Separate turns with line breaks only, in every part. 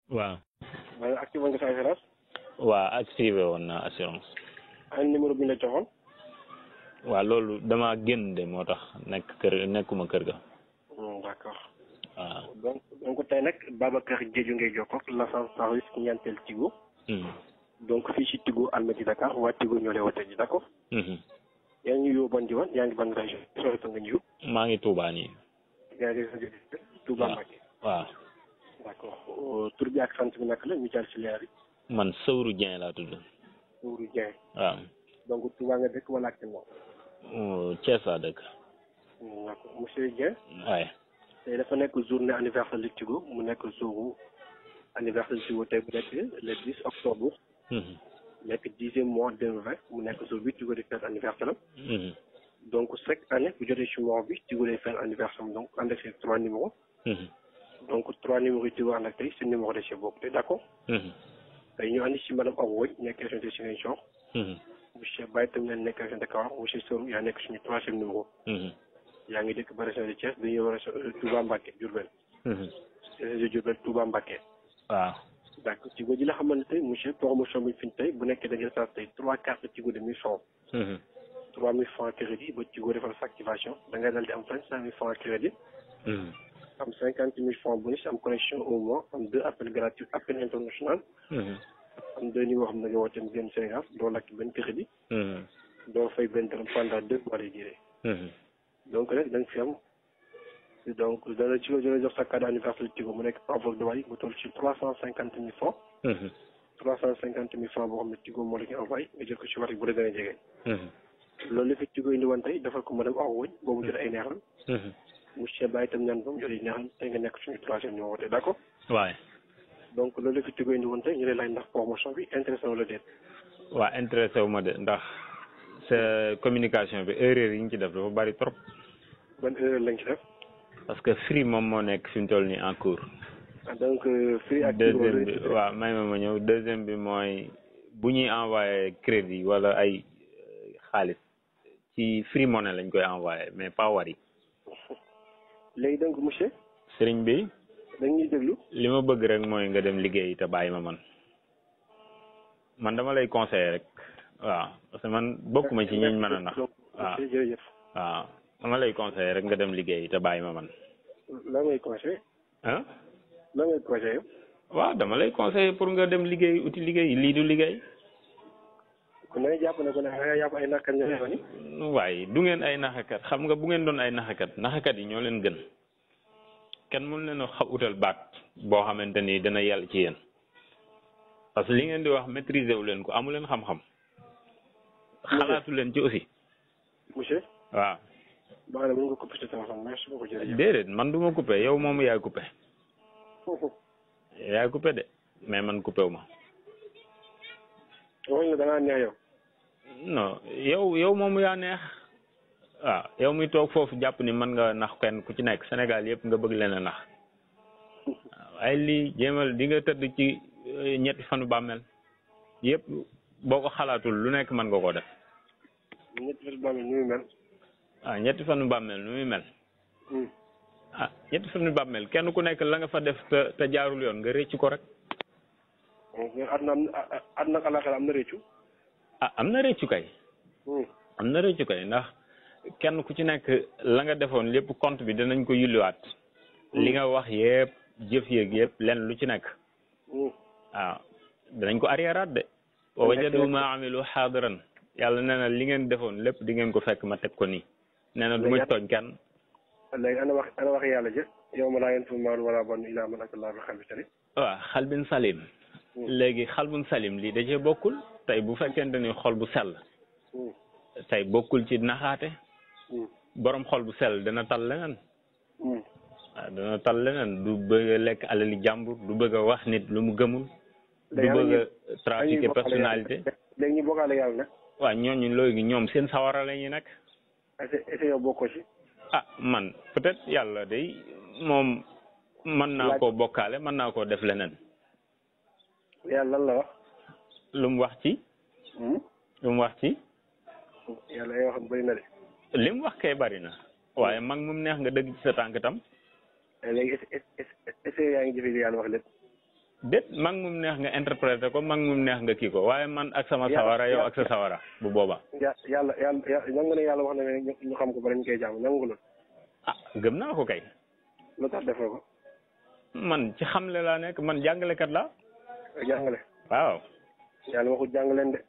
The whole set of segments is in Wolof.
waaw.
wala activé nga sa assurance.
waaw activé woon na assurance.
an numéro bi ñu la joxoon.
waaw loolu dama génn de moo tax nekkuma kër ga.
D'accord.
waaw.
donc tey nag Babacar Diédhiou ngay jokkoo ak l'agence service clientèle Tigo. donc fii ci Tigo Almadies Dakar waa Tigo ñoo lay wootee ji d'accord. yaa ngi ñëw ban diwaan yaa ngi ban région soo nga ñëw.
maa ngi Touba nii.
yaa ngi Touba Mbacké.
waaw.
d'accord tur bi ak sant bi naka la ñu jaar ci leer yi.
man Sowru Dieng laa tudd.
Sowru Dieng.
waaw.
donc Touba nga dëkk wala actuellement.
Thiès laa dëkk.
d'accord monsieur Dieng.
waaye.
tey dafa nekk journée anniversaire lu Tigo mu nekk jouru anniversaire Tigo tey bu nekk le 10 octobre. nekk 10e mois 2020 mu nekk jour bi Tigo di fête anniversaire am. donc chaque année bu jotee ci mois bi Tigo day fête anniversaire am donc ànd ak seen 3 numéros. donc 3 numéros yi Tigo ànd ak tey seen numéro de chez boobu tey d'accord. tey ñu andi ci madame Awa Woy nekk région de Ziguinchor. monsieur Baye tam leen nekk région de Kawar monsieur Sow yaa nekk suñu 3e numéro. yaa ngi dëkk ba région de Thiès dañuy war a Touba Mbacké Diourbel. région de Diourbel Touba Mbacké.
waaw.
d'accord Tigo ji la xamante ne monsieur promotion bi fi ñu tey bu nekkee da ngeen saa tey 3 cartes Tigo de 1000 francs. 3000 francs crédit ba Tigo defal sa activation da ngay dal di am 25000 francs crédit. am 50000 francs bonus am connexion au mois am 2 appels gratuits appel international. am 2 numéros xam ne nga woote mu génn Sénégal doo lakk benn crédit. doo fay benn dërëm pendant 2 mois lay duré. donc rek da nga fi am donc dana Tigo dana jox sa cadeau anniversaire Tigo mu nekk enveloppe de waay mu toll ci 350000 francs. 350000 francs boo xam ne Tigo moo la koy envoyé nga jël ko ci war bu la gën a jege. loolu la fi Tigo indi woon tey defal ko madame Awa Woy boobu jot ay neexal. monsieur Baye itam ñaan boobu jot ay neexal tey nga nekk suñu 3e numéro tey d'accord.
waaye.
donc loolu la fi Tigo indi woon tey ñu lay laaj ndax promotion bi intéressé wala déet.
waaw intéressé wu ma de ndax sa communication bi erreur yi ñu ci def dafa bari trop.
ban erreur lañ ci def.
parce que Free moom moo nekk fi mu toll nii en cours.
donc Free ak
deuxième bi waaw may ma ñëw deuxième bi mooy bu ñuy envoyé crédit wala ay xaalis ci Free Money lañ koy envoyé mais pas Wari.
léegi donc monsieur.
sëriñ bi.
dañuy déglu.
li ma bëgg rek mooy nga dem liggéey te bàyyi ma man dama lay conseiller rek. waaw parce que man bokkuma ci ñiñ mën a nax. waaw
jërëjëf.
waaw dama lay conseiller rek nga dem liggéey te bàyyi ma man.
la ngay conseillé.
ah.
la ngay conseillé.
waaw dama lay conseiller pour nga dem liggéey uti liggéey lii du liggéey.
kon da ngay jàpp ne ko ne da ngay jàpp ay naxkat ñoo ni.
waaye du ngeen ay naxakat xam nga bu ngeen doon ay naxakat yi ñoo leen gën kenn mën leen a utal baat boo xamante ni dana yàlla ci yéen parce que li ngeen di wax maîtriser wu leen ko amu leen xam-xam. xalaatu leen ci aussi.
monsieur.
waaw.
baax na mën nga coupé sa téléphone merci beaucoup jërëjëf.
déedéet man du ma coupé yow moomu yaay coupé. yaay coupé de mais man coupé wu ma.
waxuñ la da ngaa neex yow.
non yow moomu yaa neex. waaw yow muy toog foofu jàpp ni mën nga nax kenn ku ci nekk Sénégal yëpp nga bëgg leen a nax. waaye lii jéemal di nga tëdd ci ñetti fanu bàmmeel yëpp boo ko xalaatul lu nekk mën nga koo def.
ñetti fanu bàmmeel nu muy mel.
ah ñetti fanu bàmmeel nu muy mel. ah ñetti fanu bàmmeel kenn ku nekk la nga fa def te jaarul yoon nga rëcc ko rek.
àdduna ak àllaaxira am na rëccu.
ah am na rëccu kay. am na rëccu kay ndax kenn ku ci nekk la nga defoon lépp compte bi danañ ko yulliwaat. li nga wax yëpp jëf yeeg yëpp lenn lu ci nekk. waaw danañ ko arriéraat de. wa wajadu ma amilu xaadiran yàlla nee na li ngeen defoon lépp di ngeen ko fekk ma teg ko nii. nee na du ma tooñ kenn.
léegi ana wax yàlla jë yow ma laa yanfa'u maalun wala banuun illaa man ataa Allaaha bi qalbin saliim.
waaw xalbin salim. léegi xalbun salim lii da cee bokkul tey bu fekkente ni xol bu sell. tey bokkul ci naxaate. borom xol bu sell dana tal leneen. waaw dana tal leneen du bëgg a lekk alali jàmbur du bëgg a wax nit lu mu gëmul. du bëgg a trafiquer personnalité.
léegi ñu bokkaale yàlla nag.
waaw ñooñu léegi ñoom seen sawara la ñu nekk.
est-ce que yow bokkoo ci.
ah man peut-être yàlla day moom mën naa koo bokkaale mën naa koo def leneen.
yàlla lan la wax.
lu mu wax ci. lu mu wax ci.
yàlla yoo xam bëri na de.
li mu wax kay bari na. waaye mag moom neex nga dëgg ci sa tànk tam.
léegi est-ce que yaa ngi jëfee li yàlla wax lépp.
déet mag mum neex nga interpréter ko mag mum neex nga kii ko waaye man ak sama sawara yow ak sa sawara bu booba
yàlla nangu ne yàlla wax na ne ñu xam ko ba dañ koy jaamu nangu loolu.
ah gëm naa ko kay.
lu tax defoo ko.
man ci xamle laa nekk man jàngalekat la
jàngale.
waaw.
yàlla waxut jàng leen de.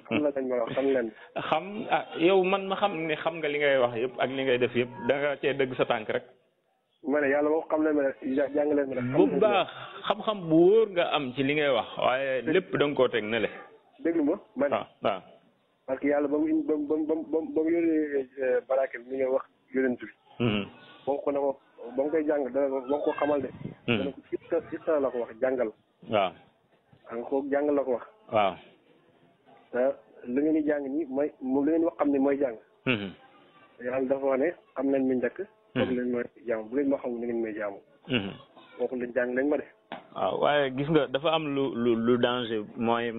xam la dañ ma wax xam leen.
xam ah yow man ma xam ne xam nga li ngay wax yëpp ak li ngay def yëpp da nga cee dëgg sa tànk rek.
ma ne yàlla wax xam leen ma rek jàng leen ma rek.
bu baax xam-xam bu wóor nga am ci li ngay wax waaye lépp da nga koo teg ne le.
déglu ma ma ne.
waaw
parce que yàlla ba mu yónnee barake bi mi nga wax yonent bi. ba ko ne ko ba nga koy jàng dana ba nga ko xamal de. dana ko itta la ko wax jàngal.
waaw.
xam nga kooku jàngal la ko wax.
waaw.
te li ngeen di jàng nii mooy li ngeen wax xam ne mooy jàng. yàlla dafa wax ne xam nañ mi njëkk. foog leen ma jaamu bu leen ma xamul ni ngeen may jaamu. kooku lañ jàng lañ ma de.
waaw waaye gis nga dafa am lu danger mooy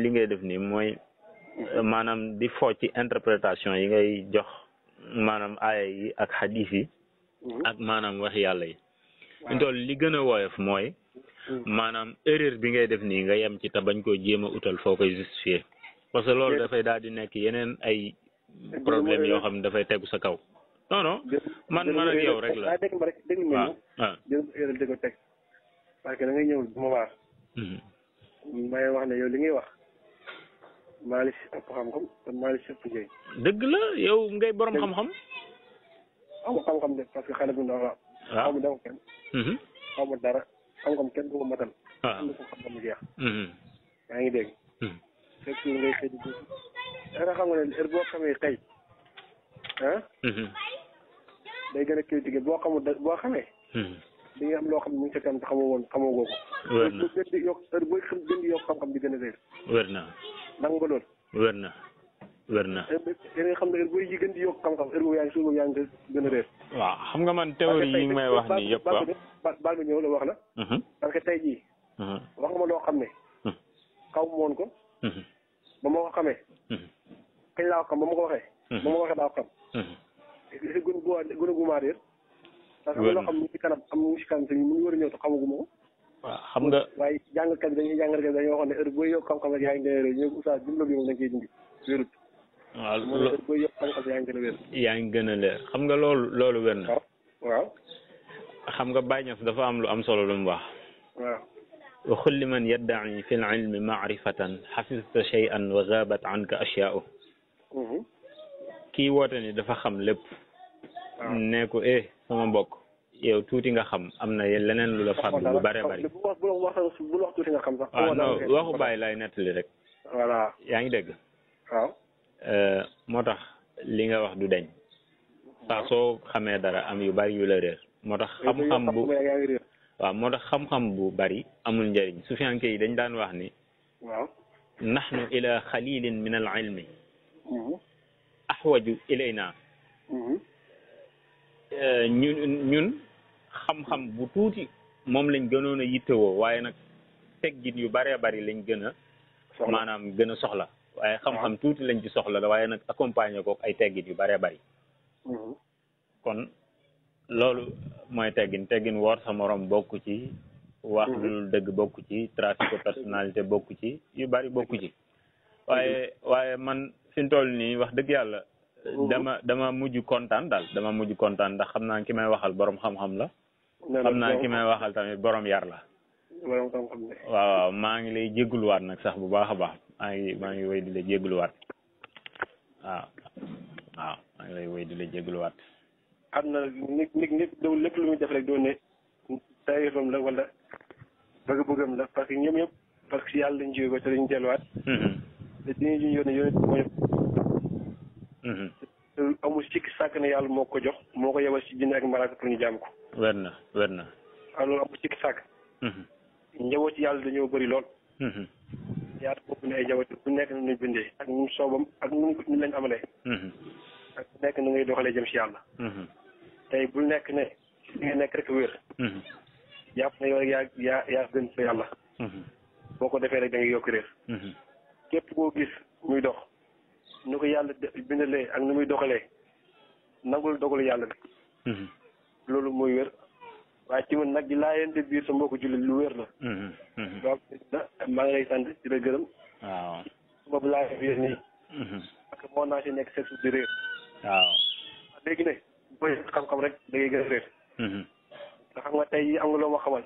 li ngay def nii mooy maanaam di fo ci interprétation yi ngay jox maanaam aaya yi ak xadiis yi. ak maanaam wax yàlla yi. waaw li gën a woyof mooy. maanaam erreur bi ngay def nii nga yem ci te bañ koo jéem a utal foo koy justifier parce que loolu dafay daal di nekk yeneen ay problème yoo xam ne dafay tegu sa kaw non man ak yow rek la
dégg ma rek dégg ma ñëw erreur di ko teg parce que da ngay ñëw bu ma waar may wax ne yow li ngay wax maa li si ëpp xam-xam te maa li si ëpp njëriñ
dëgg la yow ngay borom xam-xam
amu xam-xam de parce que xale bu ndaw la xaw ma dama kenn xaw ma dara xam-xam kenn du ko matal. waaw am na ko xam-xam mu jeex. yaa ngi dégg. fekk ngay xëy di dugg. dara xam nga ne heure boo xamee xëy ah. day gën a critiqué boo xamul boo xamee. di nga am loo xam ne mu ngi sa kanam te xamoo ko.
wér na
gën di yokk heure booy gën di yokk xam-xam di gën a réer.
wér na.
nangu nga lool.
wér na.
nga xam ne heure booy gën di yokk xam-xam heure boobu yaa ngi suuf yaa ngi gën a réer.
waaw xam nga man théorie yi may wax nii yëpp waaw.
baal bi ñëw la wax la. parce que tey jii. wax nga ma loo xam ne. xaw ma woon ko. ba ma ko xamee. kañ laa ko xam ba ma ko waxee. ba ma ko waxee daa ko xam. est-ce que gën a gumaa réer. parce que am na loo xam ne mu ngi si kanam am mu ngi si kanam te mu ngi war a ñëw te xamaguma ko.
waaw xam nga.
waaye jàngkat bi dañuy waxoon ne heure booy yokk xam-xam rek yaa ngi gën a réer ñoom oustaz jumla bi moom dañ koy dindi wérut.
waaw
heure booy yokk xam-xam yaa ngi gën a wér.
yaa ngi gën a leer xam nga loolu wér na.
waaw.
xam nga Baay Ñas dafa am lu am solo lu mu wax.
waaw.
wa kulli man yadda'i fi l-ilmi ma'rifatan xafizta shay'an wa gaabat anka ashyaa'u. kii woote ni dafa xam lépp. ne ko sama mbokk yow tuuti nga xam am na leneen lu la fàgg lu bare bari.
bu wax tuuti nga xam sax.
waaw non waxu Baay lay nettali rek.
voilà
yaa ngi dégg.
waaw.
moo tax li nga wax du deñ saa soo xamee dara am yu bari yu la réer. moo tax xam-xam bu bari amul njëriñ sufiyanke yi dañ daan wax ni.
waaw.
nahnu ila xalilin min al ilmi. ahwaju ilayna. ñun xam-xam bu tuuti moom lañ gënoon a yittewoo waaye nag teggin yu baree bari lañ gën a. maanaam gën a soxla. waaye xam-xam tuuti lañ ci soxla waaye nag accompagner ko ay teggin yu baree bari. kon. loolu mooy teggin woor sa morom bokku ci wax lu dëgg bokku ci trafic de personnalité bokku ci yu bari bokku ci waaye man fi mu toll nii wax dëgg yàlla dama mujj kontaan daal ndax xam naa ki may waxal borom xam-xam la xam naa ki may waxal tamit borom yar la waaw maa ngi lay jégguluwaat nag sax bu baax a baax maa ngi wéy di la jégguluwaat waaw maa ngi lay wéy di la jégguluwaat
am na nit doo lépp lu muy def rek doo ne tayefam la wala bëgg-bëggam la parce que ñoom ñëpp parce que si yàlla lañ jóge ko te dañu delluwaat te dinañ ñu yónnee yónnee te amul sikki sàkk ne yàlla moo ko jox moo ko yebal si jinne ak malaaka pour ñu jaam ko
wér na
alors amul sikki sàkk njaboot ci yàlla dañoo bëri lool yaatu boobu ne ay njaboot bu nekk na nuñ bindee ak ñu soobam ak ñu lañ amalee ak bu nekk nu ngay doxalee jëm si yàlla tey bul nekk ne li nga nekk rek wér jàpp na yow rek yaa gën fa yàlla boo ko defee rek da ngay yokk réer képp koo gis muy dox nu ko yàlla bindalee ak nu muy doxalee nangul dogalu yàlla bi loolu mooy wér waaye ci man nag di laayante biir sa mbokku jullit lu wér la. donc maa ngi lay sant di la gërëm.
waaw.
boobu laay biir nii. parce que moo naa si nekk seet di réer.
waaw.
léegi ne booy xam-xam rek da ngay gën a réer. te xam nga tey am nga loo ma xamal.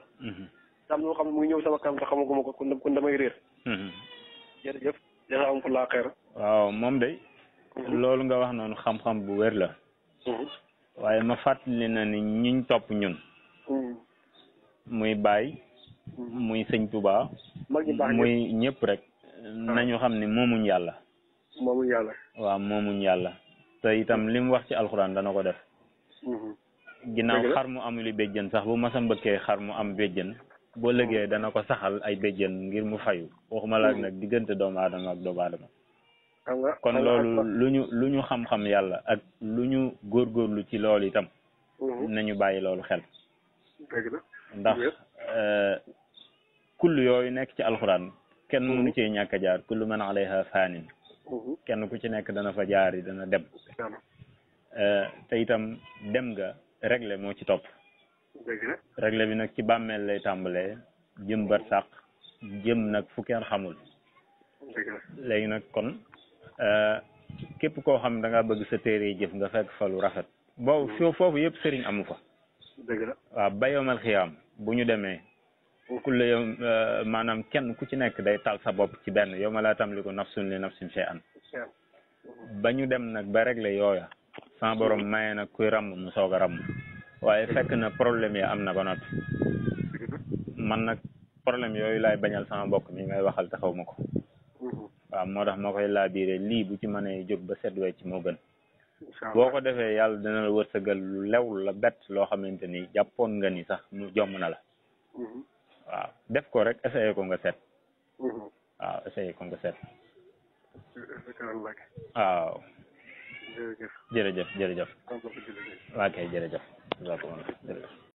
am loo xam ne mu ngi ñëw sama kanam te xamaguma ko kon damay réer. jërëjëf jazakumullahu xayran.
waaw moom day loolu nga wax noonu xam-xam bu wér la. waaye ma fàttali na ni ñiñ topp ñun. muy Baay. muy Sëñ Tuubaa. muy ñëpp rek. nañu xam ni moomuñ yàlla.
moomuñ yàlla.
waaw moomuñ yàlla. te itam li mu wax ci alxuraan dana ko def. ginnaaw xar mu amuli béjjën sax bu masa mbëkkee xar mu am béjjën. boo lëgee dana ko saxal ay béjjën ngir mu fayu waxuma la nag diggante doomu aadama ak doomu aadama. kon loolu lu ñu xam-xam yàlla ak lu ñu góorgóorlu ci loolu itam. nañu bàyyi loolu xel. ndax kullu yooyu nekk ci alxuraan kenn mënu cee ñàkk a jaar kullu man alayha faanin. kenn ku ci nekk dana fa jaari dana dem. te itam dem nga réglé moo ci topp. réglé bi nag ci bàmmeel lay tàmbalee jëm bar sàq jëm nag fu kenn xamul. léegi nag kon képp koo xam da ngaa bëgg sa téere jëf nga fekk fa lu rafet. boobu foofu yëpp sëriñ amu fa. waaw ba yawmal xiyaam bu ñu demee. kulle yow maanaam kenn ku ci nekk day tal sa bopp ci benn yow ma laa tamliku nafsun li nafsin shay'an. ba ñu dem nag ba réglé yooya. sama borom maye nag kuy ràmm mu soog a ràmm. waaye fekk na problème yi am na ba noppi. man nag problème yooyu laay bañal sama mbokk mi ngay waxal te xaw ma ko. waaw moo tax moo koy laabiire lii bu ci mënee jóg ba set wecc moo gën. boo ko defee yàlla dina la wërsëgal lu lew la bett loo xamante ni jàppoon nga ni sax mu jomm na la. waaw def ko rek essayé ko nga set. waaw essayé ko nga set. waaw. jërëjëf. waa kay jërëjëf.